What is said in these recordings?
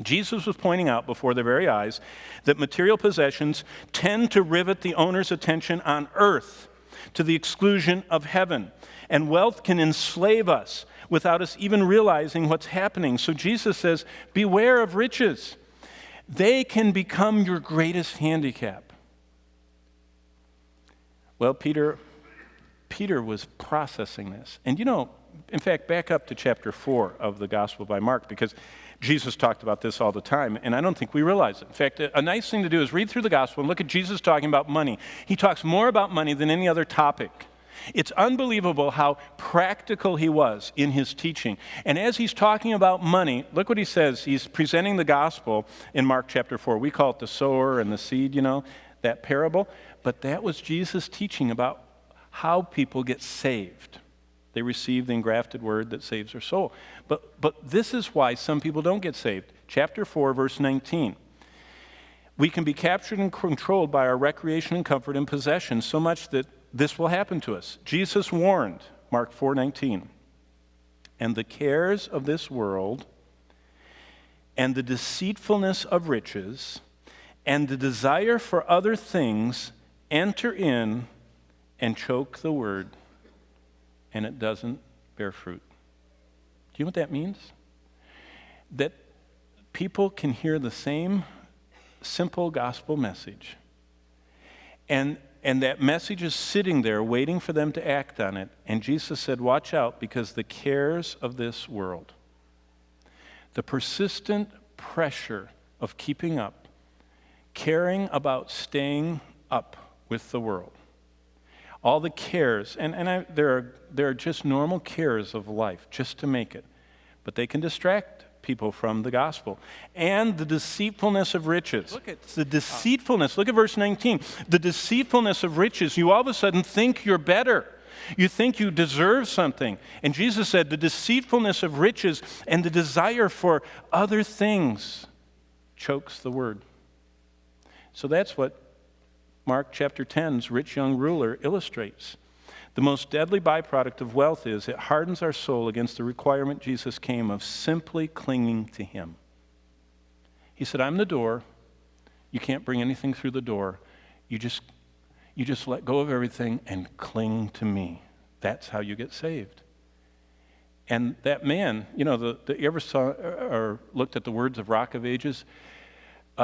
Jesus was pointing out before their very eyes that material possessions tend to rivet the owner's attention on earth to the exclusion of heaven. And wealth can enslave us without us even realizing what's happening. So Jesus says, beware of riches. They can become your greatest handicap. Well, Peter was processing this. And in fact, back up to chapter 4 of the Gospel by Mark, because Jesus talked about this all the time, and I don't think we realize it. In fact, a nice thing to do is read through the Gospel and look at Jesus talking about money. He talks more about money than any other topic. It's unbelievable how practical he was in his teaching. And as he's talking about money, look what he says. He's presenting the gospel in Mark chapter 4. We call it the sower and the seed, that parable. But that was Jesus' teaching about how people get saved. They receive the engrafted word that saves their soul. But this is why some people don't get saved. Chapter 4, verse 19. We can be captured and controlled by our recreation and comfort and possessions so much that this will happen to us. Jesus warned, Mark 4:19, and the cares of this world and the deceitfulness of riches and the desire for other things enter in and choke the word, and it doesn't bear fruit. Do you know what that means? That people can hear the same simple gospel message, and that message is sitting there waiting for them to act on it. And Jesus said, watch out, because the cares of this world, the persistent pressure of keeping up, caring about staying up with the world, all the cares, there are just normal cares of life just to make it, but they can distract people from the gospel. And the deceitfulness of riches. Look, it's the deceitfulness. Look at verse 19. The deceitfulness of riches. You all of a sudden think you're better. You think you deserve something. And Jesus said the deceitfulness of riches and the desire for other things chokes the word. So that's what Mark chapter 10's rich young ruler illustrates. The most deadly byproduct of wealth is it hardens our soul against the requirement Jesus came of simply clinging to him. He said, I'm the door. You can't bring anything through the door. You just let go of everything and cling to me. That's how you get saved. And that man, you ever saw or looked at the words of Rock of Ages?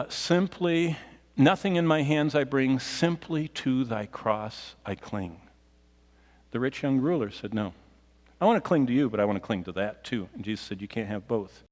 Simply, nothing in my hands I bring, simply to thy cross I cling. The rich young ruler said, no, I want to cling to you, but I want to cling to that too. And Jesus said, you can't have both.